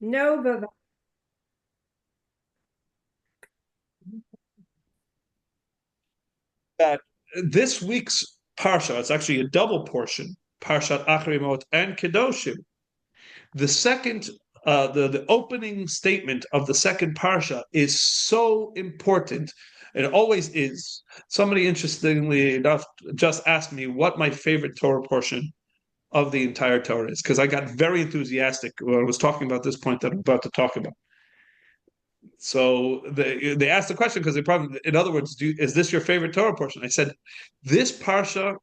No, Baba. That this week's parsha, it's actually a double portion, Parshat Acharei Mot and Kedoshim. The second, the opening statement of the second parsha is so important. It always is. Somebody, interestingly enough, just asked me what my favorite Torah portion of the entire Torah is, because I got very enthusiastic when I was talking about this point that I'm about to talk about. So they asked the question because they probably, in other words, is this your favorite Torah portion? I said, this parsha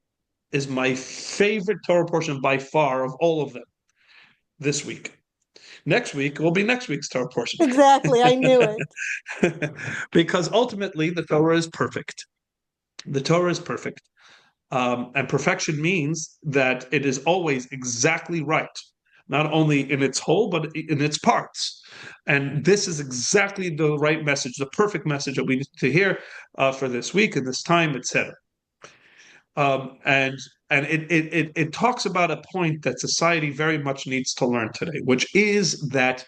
is my favorite Torah portion by far of all of them this week. Next week will be next week's Torah portion. Exactly. I knew it. Because ultimately the Torah is perfect. The Torah is perfect. And perfection means that it is always exactly right, not only in its whole, but in its parts. And this is exactly the right message, the perfect message that we need to hear for this week and this time, etc. Um, and and it talks about a point that society very much needs to learn today, which is that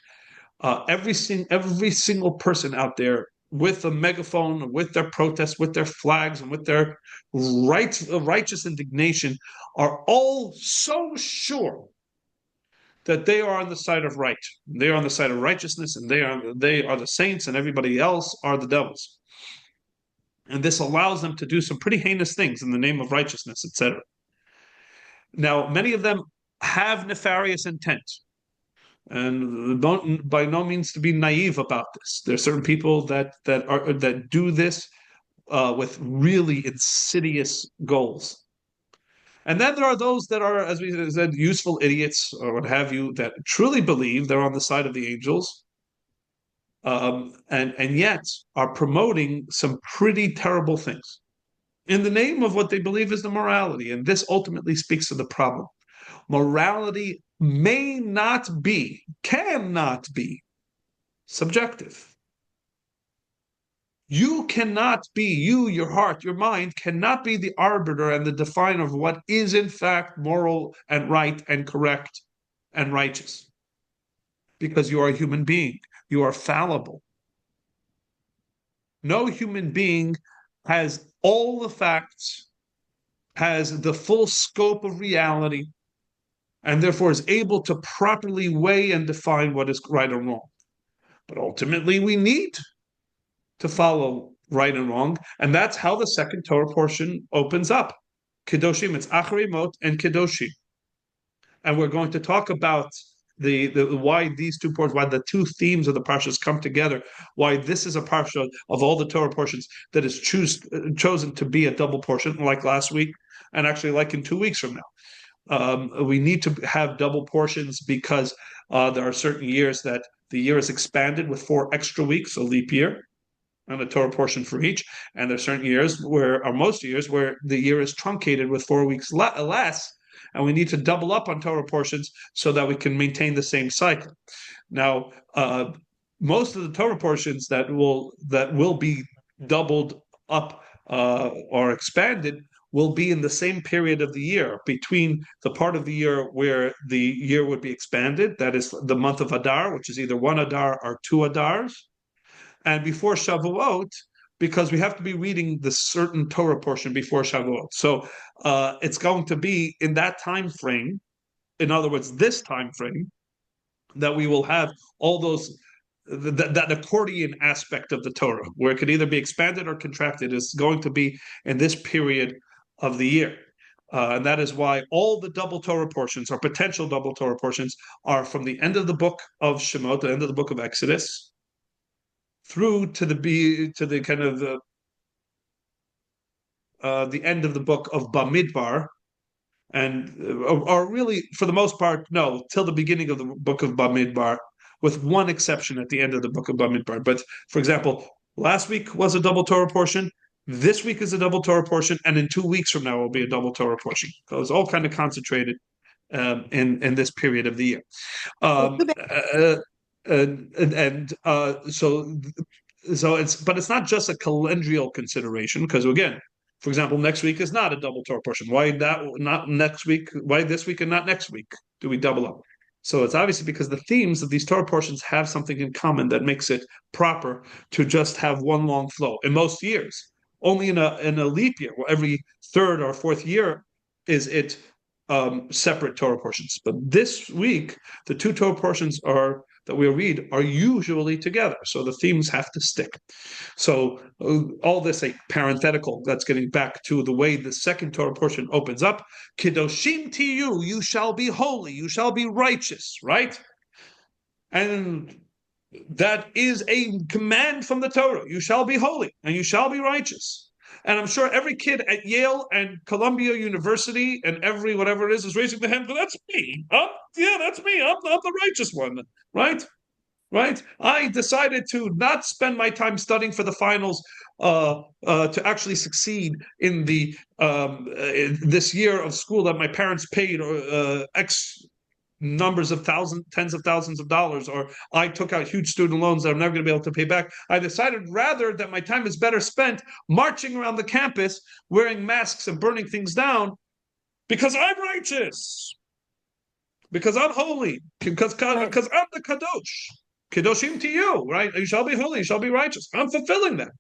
every single person out there with a megaphone, with their protests, with their flags, and with their righteous indignation, are all so sure that they are on the side of right. They are on the side of righteousness, and they are the saints, and everybody else are the devils. And this allows them to do some pretty heinous things in the name of righteousness, etc. Now, many of them have nefarious intent, and don't by no means to be naive about this. There are certain people that do this with really insidious goals, and then there are those that are, as we said, useful idiots or what have you, that truly believe they're on the side of the angels, and yet are promoting some pretty terrible things in the name of what they believe is the morality. And this ultimately speaks to the problem. Morality may not be, cannot be subjective. You cannot be, your heart, your mind cannot be the arbiter and the definer of what is in fact moral and right and correct and righteous. Because you are a human being, you are fallible. No human being has all the facts, has the full scope of reality, and therefore is able to properly weigh and define what is right or wrong. But ultimately, we need to follow right and wrong, and that's how the second Torah portion opens up. Kedoshim, it's Acharei Mot and Kedoshim, and we're going to talk about the why these two portions, why the two themes of the parshas come together, why this is a parsha of all the Torah portions that is chosen to be a double portion, like last week, and actually like in 2 weeks from now. We need to have double portions because there are certain years that the year is expanded with 4 extra weeks, a leap year, and a Torah portion for each. And there are certain years where, or most years, where the year is truncated with 4 weeks less, and we need to double up on Torah portions so that we can maintain the same cycle. Now, most of the Torah portions that will be doubled up or expanded will be in the same period of the year between the part of the year where the year would be expanded, that is the month of Adar, which is either one Adar or two Adars, and before Shavuot, because we have to be reading the certain Torah portion before Shavuot. So it's going to be in that time frame, in other words, this time frame, that we will have all those that accordion aspect of the Torah, where it could either be expanded or contracted, is going to be in this period of the year. And that is why all the double Torah portions or potential double Torah portions are from the end of the book of Shemot, the end of the book of Exodus, through to the kind of the end of the book of Bamidbar, and or really for the most part, no, till the beginning of the book of Bamidbar, with one exception at the end of the book of Bamidbar. But for example, last week was a double Torah portion. This week is a double Torah portion, and in 2 weeks from now will be a double Torah portion. So it's all kind of concentrated in this period of the year. Um, uh, so it's not just a calendrial consideration, because again, for example, next week is not a double Torah portion. Why that not next week? Why this week and not next week? Do we double up? So it's obviously because the themes of these Torah portions have something in common that makes it proper to just have one long flow. In most years, only in a leap year, well, every third or fourth year, is it separate Torah portions. But this week, the two Torah portions are that we read are usually together, so the themes have to stick. So all this a parenthetical. That's getting back to the way the second Torah portion opens up. Kedoshim to you shall be holy, you shall be righteous, right? And that is a command from the Torah. You shall be holy and you shall be righteous. And I'm sure every kid at Yale and Columbia University and every whatever it is raising their hand. That's me. Yeah, that's me. I'm the righteous one, right? Right? I decided to not spend my time studying for the finals to actually succeed in the in this year of school that my parents paid X numbers of thousands, tens of thousands of dollars, or I took out huge student loans that I'm never going to be able to pay back. I decided rather that my time is better spent marching around the campus, wearing masks and burning things down because I'm righteous, because I'm holy, because I'm the Kadosh. Kedoshim to you, right? You shall be holy, you shall be righteous. I'm fulfilling that.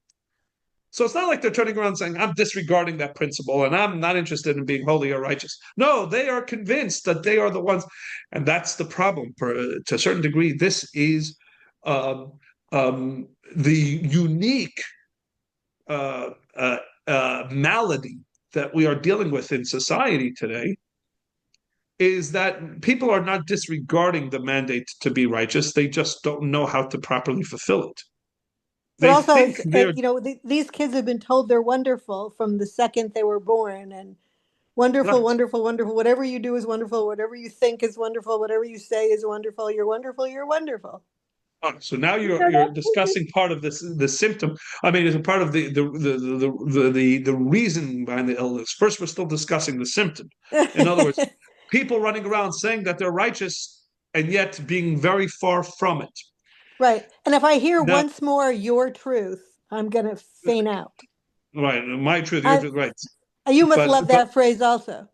So it's not like they're turning around saying, I'm disregarding that principle and I'm not interested in being holy or righteous. No, they are convinced that they are the ones. And that's the problem. To a certain degree, this is um, the unique uh, malady that we are dealing with in society today, is that people are not disregarding the mandate to be righteous. They just don't know how to properly fulfill it. But They also, think they're these kids have been told they're wonderful from the second they were born, and wonderful, right. wonderful, wonderful. Whatever you do is wonderful. Whatever you think is wonderful. Whatever you say is wonderful. You're wonderful. You're wonderful. So now So you're discussing part of this the symptom. I mean, it's a part of the reason behind the illness. First, we're still discussing the symptom. In other words, people running around saying that they're righteous and yet being very far from it. Right. And if I hear Now, once more your truth, I'm going to faint out. right, my truth, your I, truth, right. you must love But that phrase also.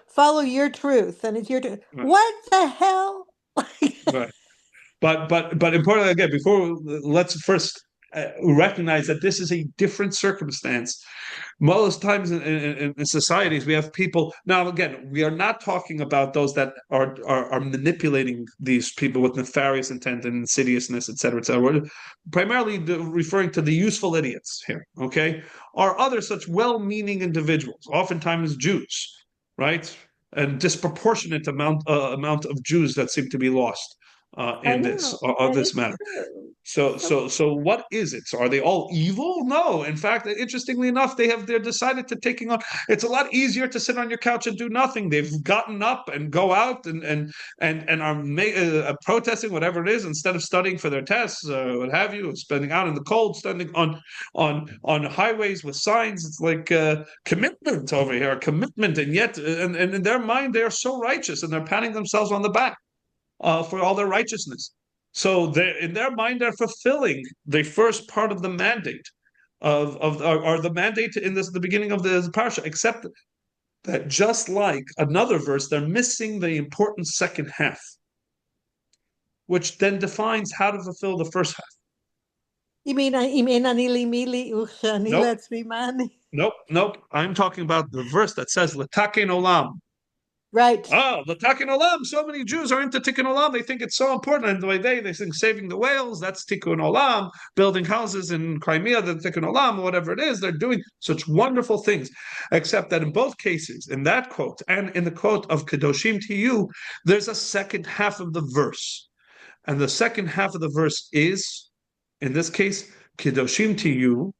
Follow your truth, and it's your truth. right, What the hell? right. But importantly, again, before let's first recognize that this is a different circumstance. Most times in societies, we have people. Now, again, we are not talking about those that are manipulating these people with nefarious intent and insidiousness, et cetera, et cetera. We're primarily referring to the useful idiots here. Okay, are other such well-meaning individuals, oftentimes Jews, right? And disproportionate amount of Jews that seem to be lost I in this know, on and this it's matter. true. So So what is it? So are they all evil? No. In fact, interestingly enough, they're decided to taking on. It's a lot easier to sit on your couch and do nothing. They've gotten up and go out and are protesting whatever it is instead of studying for their tests, what have you, spending out in the cold, standing on highways with signs. It's like commitment over here, commitment, and yet, and in their mind, they are so righteous and they're patting themselves on the back for all their righteousness. So they, in their mind, they're fulfilling the first part of the mandate or the mandate in this the beginning of the parsha, except that just like another verse, they're missing the important second half, which then defines how to fulfill the first half. you mean anili mili uchani Nope, lets me money. nope. I'm talking about the verse that says "Letaken olam." Right. Oh, the Tikkun Olam. So many Jews are into Tikkun Olam. They think it's so important. And the way they think saving the whales, that's Tikkun Olam. Building houses in Crimea, the Tikkun Olam, whatever it is, they're doing such wonderful things. Except that in both cases, in that quote and in the quote of Kedoshim to you, there's a second half of the verse. And the second half of the verse is, in this case, Kedoshim to you,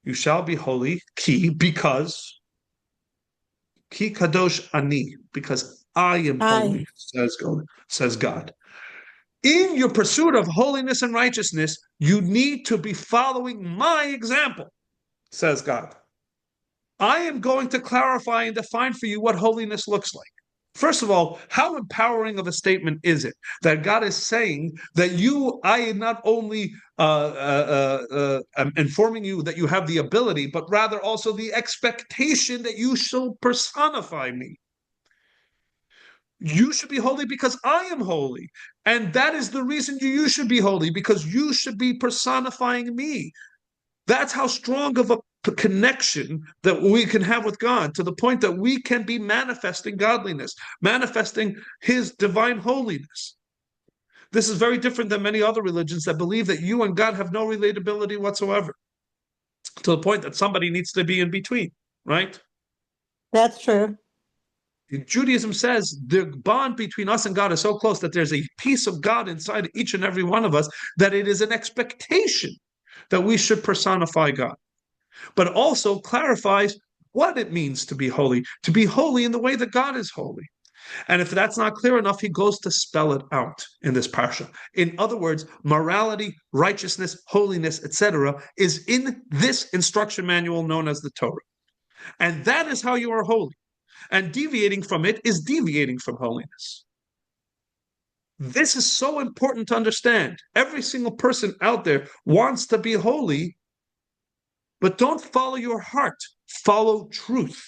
you shall be holy, because Ki kadosh ani, because I am holy, I. says God. In your pursuit of holiness and righteousness, you need to be following my example, says God. I am going to clarify and define for you what holiness looks like. First of all, how empowering of a statement is it that God is saying that I am not only informing you that you have the ability, but rather also the expectation that you shall personify me. You should be holy because I am holy. And that is the reason you should be holy, because you should be personifying me. That's how strong of a connection that we can have with God, to the point that we can be manifesting godliness, manifesting his divine holiness. This is very different than many other religions that believe that you and God have no relatability whatsoever, to the point that somebody needs to be in between, right? That's true. Judaism says the bond between us and God is so close that there's a piece of God inside each and every one of us, that it is an expectation that we should personify God, but also clarifies what it means to be holy in the way that God is holy. And if that's not clear enough, he goes to spell it out in this parsha. In other words, morality, righteousness, holiness, etc., is in this instruction manual known as the Torah. And that is how you are holy. And deviating from it is deviating from holiness. This is so important to understand. Every single person out there wants to be holy, but don't follow your heart. Follow truth.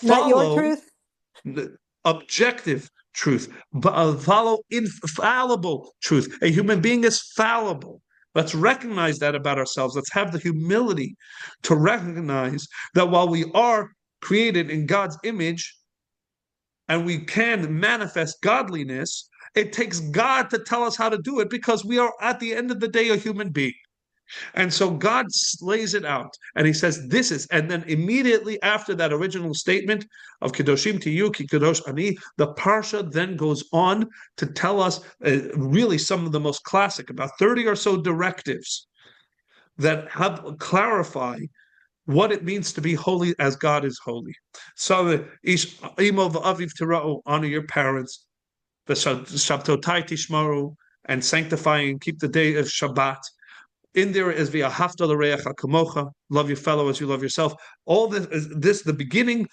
Not your Follow truth? objective truth. Follow infallible truth. A human being is fallible. Let's recognize that about ourselves. Let's have the humility to recognize that while we are created in God's image and we can manifest godliness, it takes God to tell us how to do it, because we are, at the end of the day, a human being. And so God lays it out, and he says, this is, and then immediately after that original statement of Kedoshim to you, Ki Kadosh Ani, the Parsha then goes on to tell us really some of the most classic, about 30 or so directives that have clarify what it means to be holy as God is holy. So, honor your parents, Shabtotai Tishmaru, and sanctify and keep the day of Shabbat. In there is v'ahavta l'reach kamocha, love your fellow as you love yourself. All this is the beginning,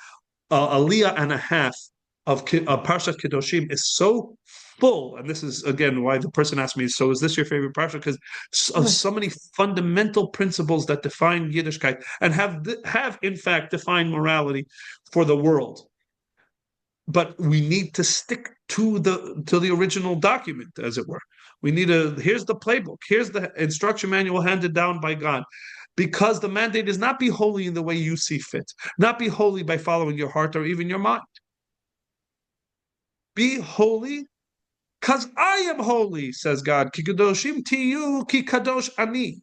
aliyah and a half of Parshat Kedoshim is so full, and this is again why the person asked me, so is this your favorite parsha? Because so many fundamental principles that define Yiddishkeit and have in fact defined morality for the world. But we need to stick to the original document, as it were. We need here's the playbook, here's the instruction manual handed down by God. Because the mandate is not be holy in the way you see fit, not be holy by following your heart or even your mind. Be holy because I am holy, says God. Ki kadoshim tiyu, ki kadosh ani.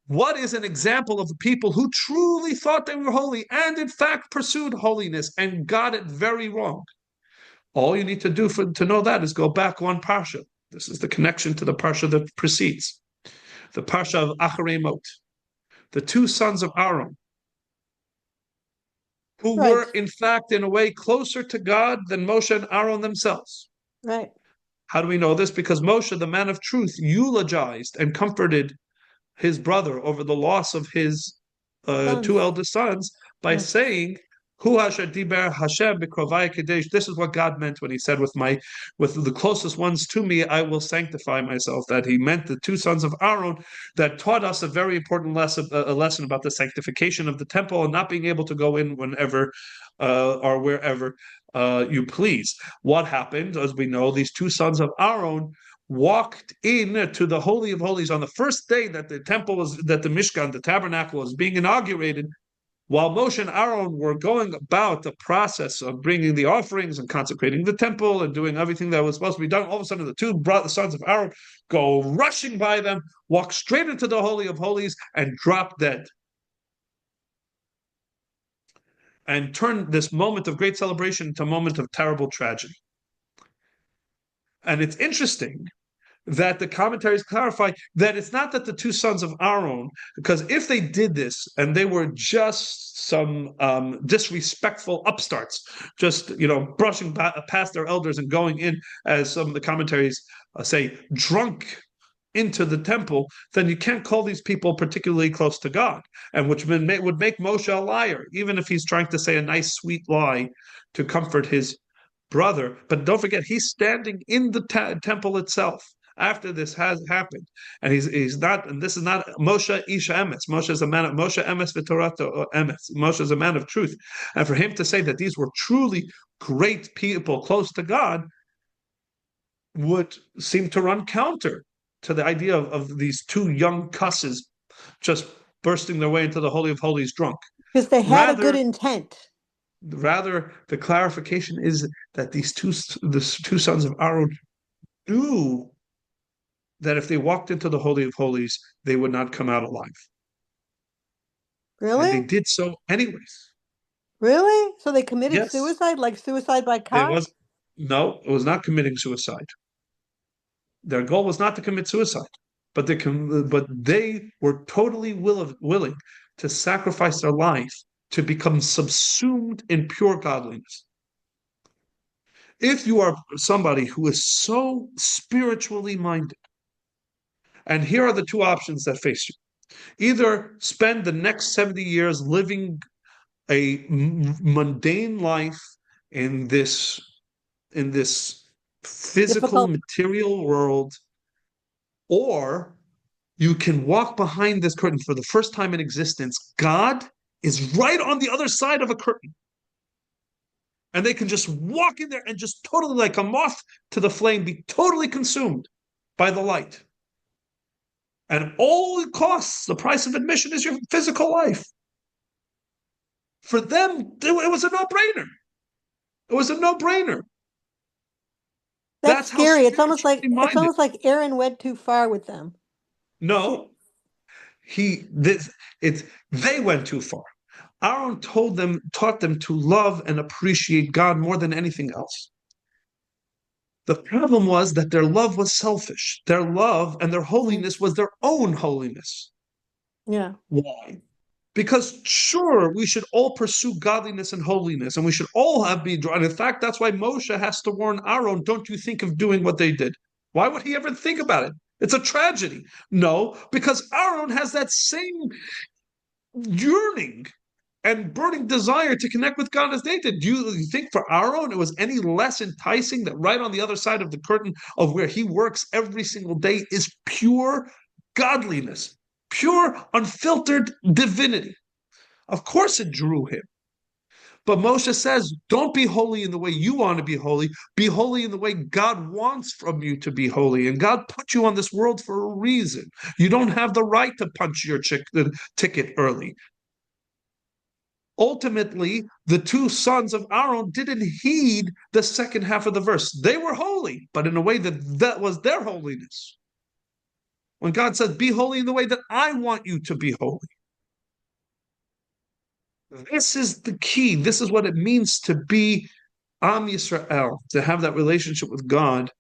What is an example of the people who truly thought they were holy and in fact pursued holiness and got it very wrong? All you need to do to know that is go back one parsha. This is the connection to the parsha that precedes. The parsha of Acharei Mot. The two sons of Aaron, who Right. were in fact in a way closer to God than Moshe and Aaron themselves. Right. How do we know this? Because Moshe, the man of truth, eulogized and comforted his brother over the loss of his two eldest sons by saying, "Hu Hashem diber Hashem b'krovai kadesh." This is what God meant when He said, "With the closest ones to me, I will sanctify myself." That He meant the two sons of Aaron, that taught us a very important lesson, a lesson about the sanctification of the temple and not being able to go in whenever or wherever you please. What happened, as we know, these two sons of Aaron walked in to the Holy of Holies on the first day that the Mishkan, the tabernacle, was being inaugurated. While Moshe and Aaron were going about the process of bringing the offerings and consecrating the temple and doing everything that was supposed to be done, all of a sudden the two sons of Aaron go rushing by them, walk straight into the Holy of Holies, and drop dead. And turn this moment of great celebration into a moment of terrible tragedy. And it's interesting that the commentaries clarify that it's not that the two sons of Aaron, because if they did this and they were just some disrespectful upstarts, just brushing past their elders and going in, as some of the commentaries say, drunk into the temple, then you can't call these people particularly close to God, and which would make Moshe a liar, even if he's trying to say a nice, sweet lie to comfort his brother. But don't forget, he's standing in the temple itself. after this has happened, and he's not, and this is not Moshe Isha Emes. Moshe is a man of Moshe Emes v'Torah Emes. Moshe is a man of truth, and for him to say that these were truly great people close to God would seem to run counter to the idea of these two young cusses just bursting their way into the Holy of Holies drunk. Because they had a good Rather, intent. rather, the clarification is that the two sons of Aaron knew that if they walked into the Holy of Holies, they would not come out alive. And they Really? did so anyways. Really? So they committed Yes, suicide, like suicide by it cop? was no, it was not committing suicide. Their goal was not to commit suicide, but they were totally willing to sacrifice their life to become subsumed in pure godliness. If you are somebody who is so spiritually minded, and here are the two options that face you: either spend the next 70 years living a mundane life in this physical Difficult. material world, or you can walk behind this curtain for the first time in existence. God is right on the other side of a curtain, and they can just walk in there and just totally, like a moth to the flame, be totally consumed by the light. And all it costs, the price of admission, is your physical life. For them, it was a no-brainer. It was a no-brainer. That's That's how scary. spiritually It's minded. almost like Aaron went too far with them. See, No, he this it's they went too far. Aaron taught them to love and appreciate God more than anything else. The problem was that their love was selfish. Their love and their mm, holiness was their own holiness. yeah. Why? Because sure, we should all pursue godliness and holiness, and we should all be drawn. In fact, that's why Moshe has to warn Aaron, don't you think of doing what they did. Why would he ever think about it? It's a tragedy. No, because Aaron has that same yearning and burning desire to connect with God as they did. Do you think for Aaron it was any less enticing that right on the other side of the curtain of where he works every single day is pure godliness, pure, unfiltered divinity? Of course it drew him. But Moshe says, don't be holy in the way you want to be holy. Be holy in the way God wants from you to be holy. And God put you on this world for a reason. You don't have the right to punch your ticket early. Ultimately, the two sons of Aaron didn't heed the second half of the verse. They were holy, but in a way that was their holiness. When God said, be holy in the way that I want you to be holy. This is the key. This is what it means to be Am Yisrael, to have that relationship with God,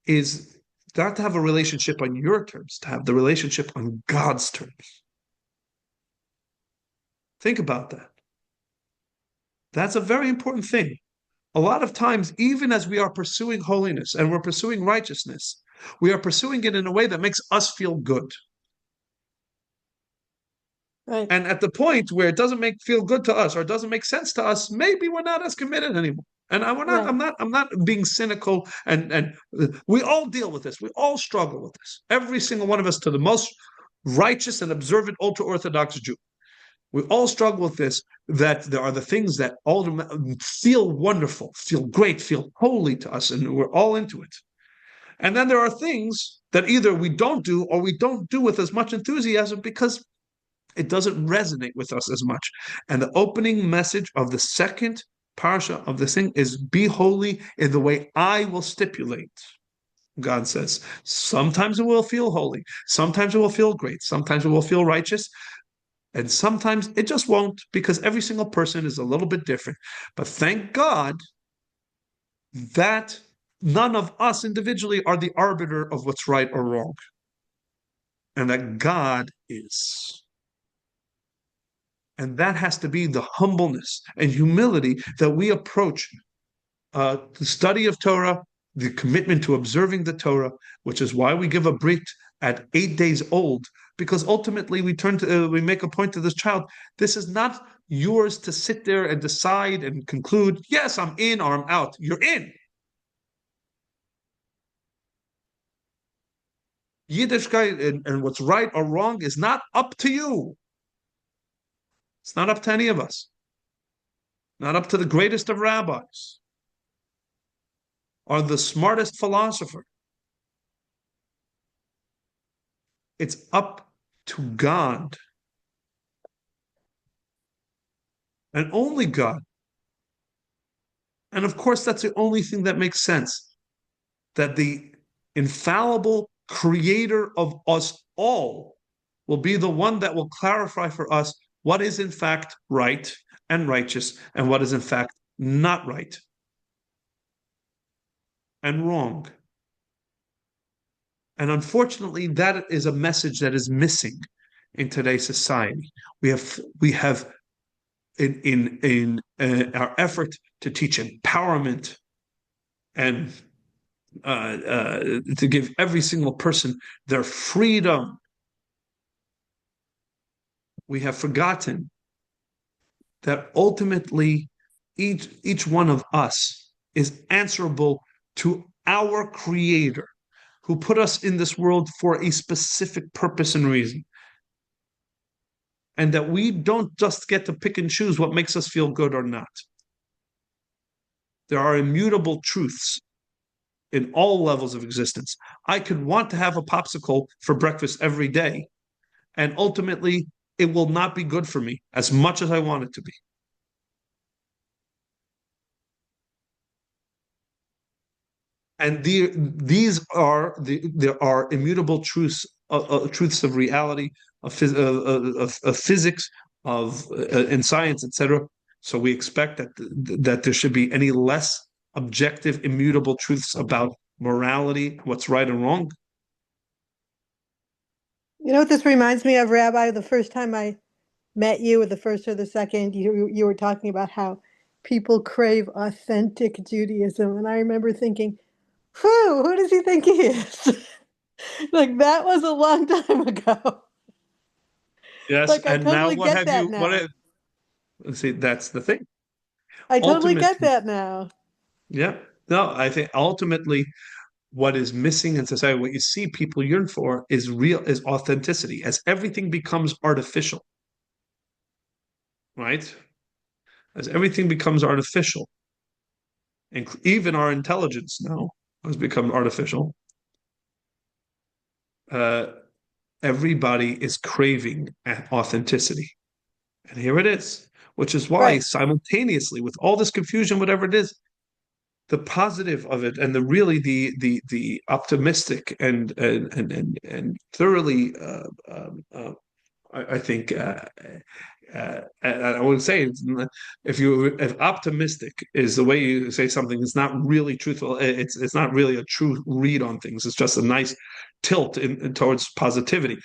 is not to have a relationship on your terms, to have the relationship on God's terms. Think about that. That's a very important thing. A lot of times, even as we are pursuing holiness and we're pursuing righteousness, we are pursuing it in a way that makes us feel good. Right. And at the point where it doesn't feel good to us or it doesn't make sense to us, maybe we're not as committed anymore. And Right. I'm not being cynical. And we all deal with this. We all struggle with this. Every single one of us, to the most righteous and observant ultra Orthodox Jew, we all struggle with this. That there are the things that all feel wonderful, feel great, feel holy to us, and we're all into it. And then there are things that either we don't do or we don't do with as much enthusiasm because it doesn't resonate with us as much. And the opening message of the second parsha of this thing is be holy in the way I will stipulate. God says, sometimes it will feel holy, sometimes it will feel great, sometimes it will feel righteous, and sometimes it just won't, because every single person is a little bit different. But thank God that none of us individually are the arbiter of what's right or wrong, and that God is. And that has to be the humbleness and humility that we approach the study of Torah, the commitment to observing the Torah, which is why we give a brit at 8 days old, because ultimately we make a point to this child. This is not yours to sit there and decide and conclude, yes, I'm in or I'm out. You're in. Yiddishkeit and what's right or wrong is not up to you. It's not up to any of us. Not up to the greatest of rabbis or the smartest philosopher. It's up to God and only God. And of course, that's the only thing that makes sense, that the infallible creator of us all will be the one that will clarify for us what is in fact right and righteous and what is in fact not right and wrong. And unfortunately, that is a message that is missing in today's society. We have in our effort to teach empowerment and to give every single person their freedom, we have forgotten that ultimately each one of us is answerable to our Creator, who put us in this world for a specific purpose and reason. And that we don't just get to pick and choose what makes us feel good or not. There are immutable truths in all levels of existence. I could want to have a popsicle for breakfast every day, and ultimately it will not be good for me as much as I want it to be. And there are immutable truths of reality, of physics, of in science, etc. So we expect that there should be any less objective, immutable truths about morality, what's right and wrong. You know what this reminds me of, Rabbi? The first time I met you, or the first or the second, you were talking about how people crave authentic Judaism. And I remember thinking, whew, who does he think he is? Like that was a long time ago. Yes, Like I and now totally what get have that you? now. See, that's the thing. I totally get Ultimately, that now. yeah. No, I think ultimately what is missing in society, what you see people yearn for is authenticity. As everything becomes artificial, right? As everything becomes artificial, and even our intelligence now has become artificial. Uh, Everybody is craving authenticity, and here it is. Which is why Right. simultaneously, with all this confusion, whatever it is, the positive of it and the optimistic and thoroughly I think I would say if optimistic is the way you say something, it's not really truthful. It's not really a true read on things. It's just a nice tilt towards positivity.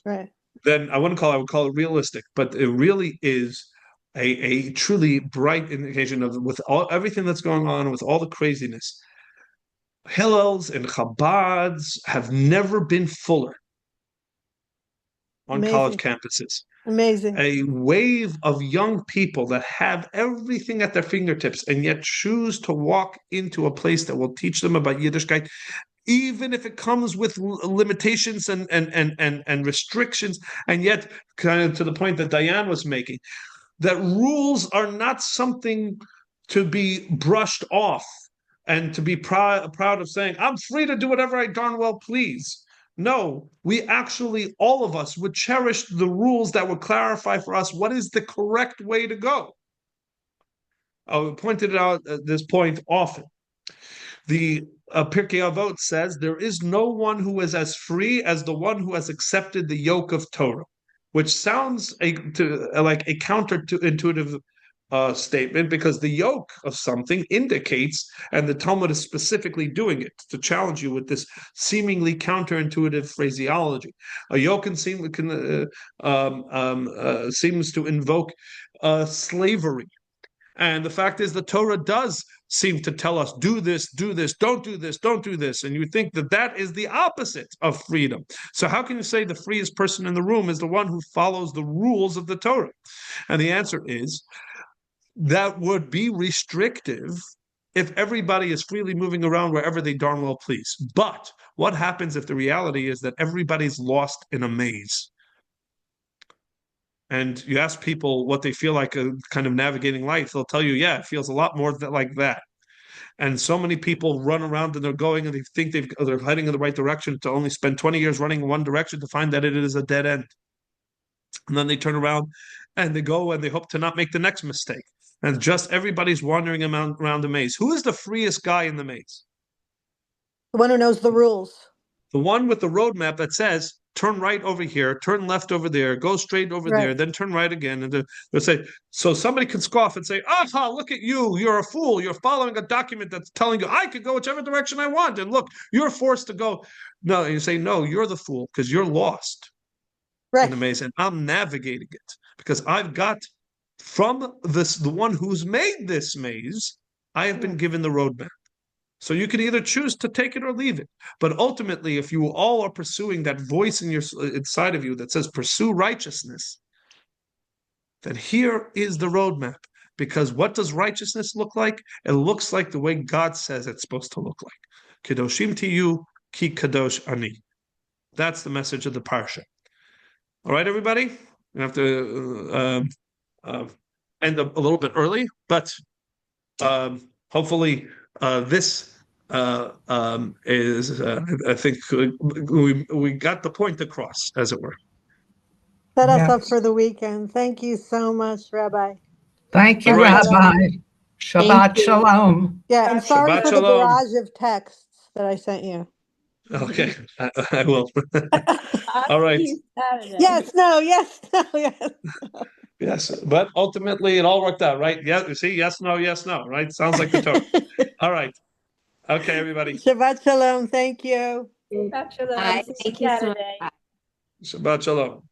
Right. Then I would call it realistic, but it really is a truly bright indication of with all everything that's going on, with all the craziness. Hillels and Chabads have never been fuller on college Amazing. campuses. Amazing. A wave of young people that have everything at their fingertips and yet choose to walk into a place that will teach them about Yiddishkeit, even if it comes with limitations and restrictions, and yet kind of to the point that Diane was making, that rules are not something to be brushed off and to be proud of saying, I'm free to do whatever I darn well please. No, we actually, all of us, would cherish the rules that would clarify for us what is the correct way to go. I pointed out at this point often. The Pirkei Avot says there is no one who is as free as the one who has accepted the yoke of Torah, which sounds like a counterintuitive statement because the yoke of something indicates, and the Talmud is specifically doing it to challenge you with this seemingly counterintuitive phraseology. A yoke seems to invoke slavery. And the fact is, the Torah does seem to tell us, do this, don't do this, don't do this. And you think that that is the opposite of freedom. So how can you say the freest person in the room is the one who follows the rules of the Torah? And the answer is, that would be restrictive if everybody is freely moving around wherever they darn well please. But what happens if the reality is that everybody's lost in a maze? And you ask people what they feel like kind of navigating life, they'll tell you, yeah, it feels a lot more like that. And so many people run around and they're going and they think they're heading in the right direction to only spend 20 years running in one direction to find that it is a dead end. And then they turn around and they go and they hope to not make the next mistake. And just everybody's wandering around the maze. Who is the freest guy in the maze? The one who knows the rules. The one with the roadmap that says, turn right over here, turn left over there, go straight over there, then turn right again. And they'll say, so somebody can scoff and say, aha, look at you. You're a fool. You're following a document that's telling you I could go whichever direction I want. And look, you're forced to go. No, you say, no, you're the fool because you're lost in the maze. And I'm navigating it because I've got from the one who's made this maze, I have been given the roadmap. So you can either choose to take it or leave it. But ultimately, if you all are pursuing that voice inside of you that says pursue righteousness, then here is the roadmap. Because what does righteousness look like? It looks like the way God says it's supposed to look like. Kedoshim tiyu ki kadosh ani. That's the message of the parsha. All right, everybody? We have to end a little bit early, but hopefully this is I think we got the point across, as it were. Set us up for the weekend. Thank you so much, Rabbi. Thank you, Rabbi. Shabbat shalom. Yeah, and sorry Shabbat for shalom. the barrage of texts that I sent you. Okay, I will. All right. Yes, no, yes, no, yes. Yes, but ultimately it all worked out, right? Yeah, you see, yes, no, right? Sounds like the Torah. All right. Okay, everybody. Shabbat shalom. Thank you. Shabbat shalom. Thank you so much. Shabbat shalom.